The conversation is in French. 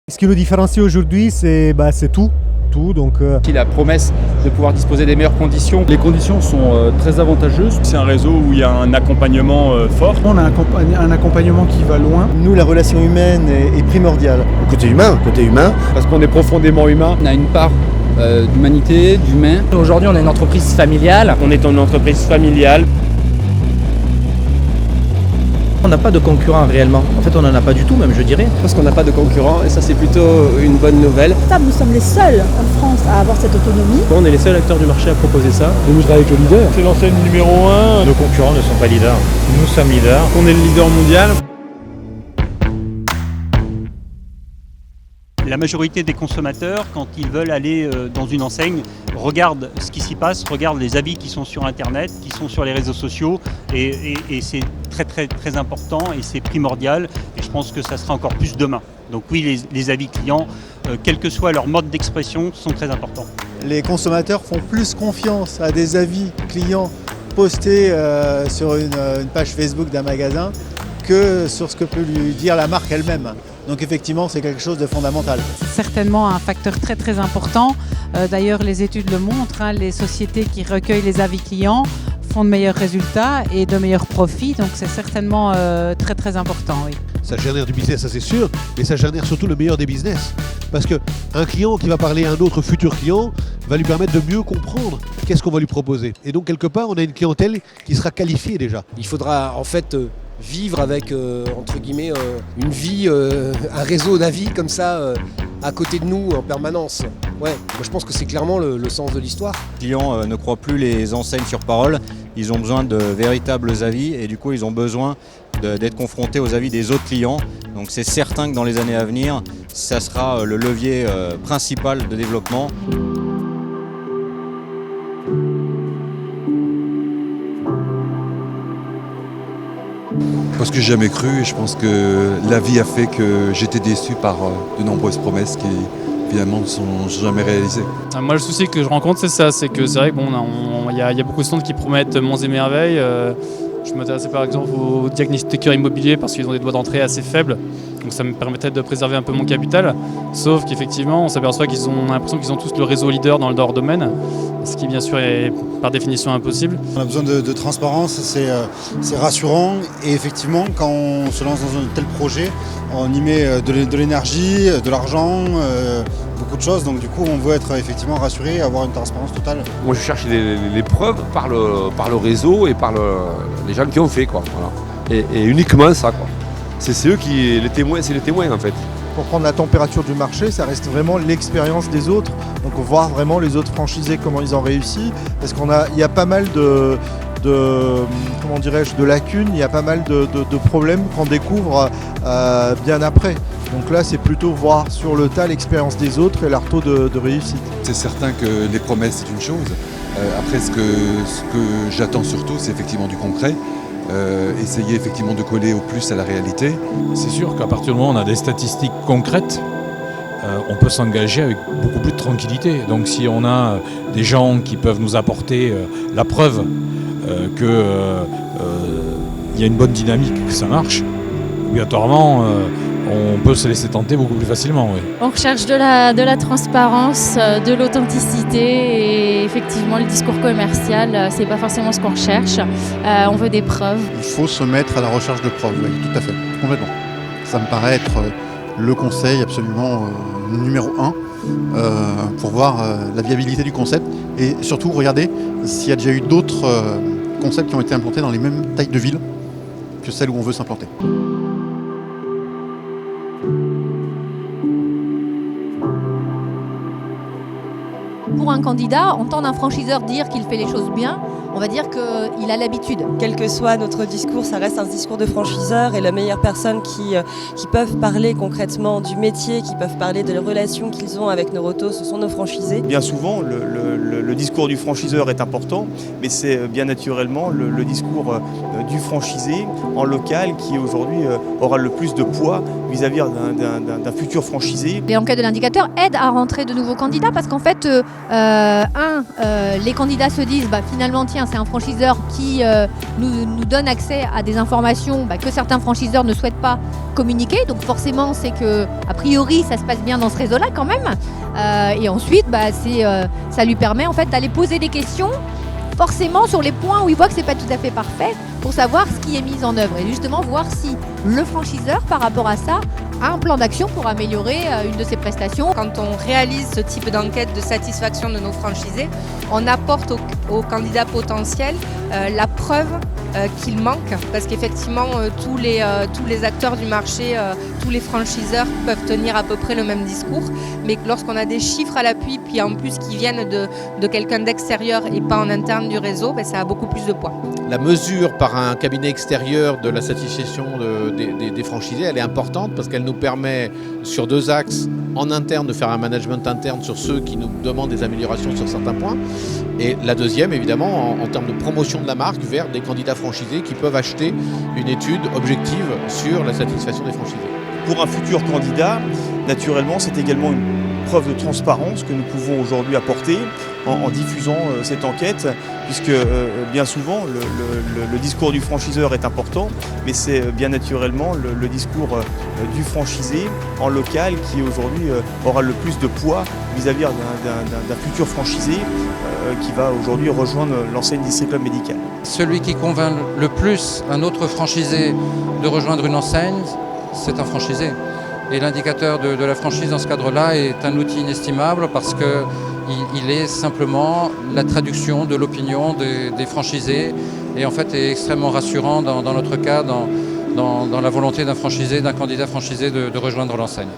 Ce qui nous différencie aujourd'hui, c'est tout. Donc, La promesse de pouvoir disposer des meilleures conditions. Les conditions sont très avantageuses. C'est un réseau où il y a un accompagnement fort. On a un accompagnement qui va loin. Nous, la relation humaine est primordiale. Côté humain. Parce qu'on est profondément humain. On a une part d'humanité, d'humain. Aujourd'hui, on est une entreprise familiale. On est une entreprise familiale. On n'a pas de concurrents réellement. En fait, on n'en a pas du tout, même je dirais. Je pense qu'on n'a pas de concurrents et ça, c'est plutôt une bonne nouvelle. Nous sommes les seuls en France à avoir cette autonomie. On est les seuls acteurs du marché à proposer ça. Nous travaillons avec le leader. C'est l'enseigne numéro 1. Nos concurrents ne sont pas leaders. Nous sommes leaders. On est le leader mondial. La majorité des consommateurs, quand ils veulent aller dans une enseigne, regardent ce qui s'y passe, regardent les avis qui sont sur Internet, qui sont sur les réseaux sociaux, et c'est très important et c'est primordial. Et je pense que ça sera encore plus demain. Donc oui, les avis clients, quel que soit leur mode d'expression, sont très importants. Les consommateurs font plus confiance à des avis clients postés sur une page Facebook d'un magasin que sur ce que peut lui dire la marque elle-même. Donc effectivement, c'est quelque chose de fondamental. C'est certainement un facteur très important. D'ailleurs, les études le montrent, les sociétés qui recueillent les avis clients font de meilleurs résultats et de meilleurs profits. Donc c'est certainement très important. Oui. Ça génère du business, ça c'est sûr, mais ça génère surtout le meilleur des business. Parce qu'un client qui va parler à un autre futur client va lui permettre de mieux comprendre qu'est-ce qu'on va lui proposer. Et donc quelque part, on a une clientèle qui sera qualifiée déjà. Il faudra en fait vivre avec, entre guillemets, une vie, un réseau d'avis comme ça, à côté de nous en permanence. Ouais, moi je pense que c'est clairement le sens de l'histoire. Les clients ne croient plus les enseignes sur parole, ils ont besoin de véritables avis et du coup ils ont besoin d'être confrontés aux avis des autres clients. Donc c'est certain que dans les années à venir, ça sera le levier principal de développement. Parce que j'ai jamais cru et je pense que la vie a fait que j'étais déçu par de nombreuses promesses qui finalement ne sont jamais réalisées. Moi le souci que je rencontre c'est ça, c'est que c'est vrai qu'il y a beaucoup de centres qui promettent monts et merveilles. Je m'intéressais par exemple aux diagnostiqueurs immobiliers parce qu'ils ont des droits d'entrée assez faibles. Donc ça me permettait de préserver un peu mon capital. Sauf qu'effectivement, on s'aperçoit on a l'impression qu'ils ont tous le réseau leader dans leur domaine. Ce qui bien sûr est par définition impossible. On a besoin de transparence, c'est rassurant. Et effectivement, quand on se lance dans un tel projet, on y met de l'énergie, de l'argent, beaucoup de choses. Donc du coup, on veut être effectivement rassuré et avoir une transparence totale. Moi, je cherche les preuves par le réseau et par les gens qui ont fait, quoi. Voilà. Et uniquement ça, quoi. C'est eux les témoins en fait. Pour prendre la température du marché, ça reste vraiment l'expérience des autres. Donc voir vraiment les autres franchisés, comment ils ont réussi. Parce il y a pas mal de lacunes, il y a pas mal de problèmes qu'on découvre bien après. Donc là, c'est plutôt voir sur le tas l'expérience des autres et leur taux de réussite. C'est certain que les promesses, c'est une chose. Après, ce que j'attends surtout, c'est effectivement du concret. Essayer effectivement de coller au plus à la réalité. C'est sûr qu'à partir du moment où on a des statistiques concrètes, on peut s'engager avec beaucoup plus de tranquillité. Donc si on a des gens qui peuvent nous apporter la preuve qu'il y a une bonne dynamique, que ça marche, obligatoirement on peut se laisser tenter beaucoup plus facilement. Oui. On recherche de la transparence, de l'authenticité et effectivement le discours commercial, c'est pas forcément ce qu'on recherche. On veut des preuves. Il faut se mettre à la recherche de preuves, oui, tout à fait, complètement. Ça me paraît être le conseil absolument numéro 1 pour voir la viabilité du concept et surtout regarder s'il y a déjà eu d'autres concepts qui ont été implantés dans les mêmes tailles de ville que celles où on veut s'implanter. Pour un candidat, entendre un franchiseur dire qu'il fait les choses bien, on va dire qu'il a l'habitude. Quel que soit notre discours, ça reste un discours de franchiseur et la meilleure personne qui peuvent parler concrètement du métier, qui peuvent parler de les relations qu'ils ont avec nos retos, ce sont nos franchisés. Bien souvent, le discours du franchiseur est important, mais c'est bien naturellement le discours du franchisé en local qui aujourd'hui aura le plus de poids vis-à-vis d'un futur franchisé. Les enquêtes de l'indicateur aident à rentrer de nouveaux candidats parce qu'en fait, les candidats se disent finalement tiens, c'est un franchiseur qui nous donne accès à des informations que certains franchiseurs ne souhaitent pas communiquer. Donc forcément, c'est que a priori, ça se passe bien dans ce réseau-là quand même. Et ensuite, ça lui permet en fait d'aller poser des questions, forcément sur les points où il voit que c'est pas tout à fait parfait, pour savoir ce qui est mis en œuvre et justement voir si le franchiseur, par rapport à ça, a un plan d'action pour améliorer une de ses prestations. Quand on réalise ce type d'enquête de satisfaction de nos franchisés, on apporte aux candidats potentiels la preuve qu'il manque, parce qu'effectivement tous les acteurs du marché, tous les franchiseurs peuvent tenir à peu près le même discours, mais lorsqu'on a des chiffres à l'appui, puis en plus qui viennent de quelqu'un d'extérieur et pas en interne du réseau, ça a beaucoup plus de poids. La mesure par un cabinet extérieur de la satisfaction des franchisés, elle est importante parce qu'elle nous permet sur 2 axes en interne de faire un management interne sur ceux qui nous demandent des améliorations sur certains points. Et la deuxième, évidemment, en termes de promotion de la marque vers des candidats franchisés qui peuvent acheter une étude objective sur la satisfaction des franchisés. Pour un futur candidat, naturellement, c'est également une preuve de transparence que nous pouvons aujourd'hui apporter en diffusant cette enquête, puisque bien souvent le discours du franchiseur est important, mais c'est bien naturellement le discours du franchisé en local qui aujourd'hui aura le plus de poids vis-à-vis d'un futur franchisé qui va aujourd'hui rejoindre l'enseigne d'Istrée Club Médical. Celui qui convainc le plus un autre franchisé de rejoindre une enseigne, c'est un franchisé. Et l'indicateur de la franchise dans ce cadre-là est un outil inestimable parce qu'il est simplement la traduction de l'opinion des franchisés et en fait est extrêmement rassurant dans notre cas, dans la volonté d'un franchisé, d'un candidat franchisé de rejoindre l'enseigne.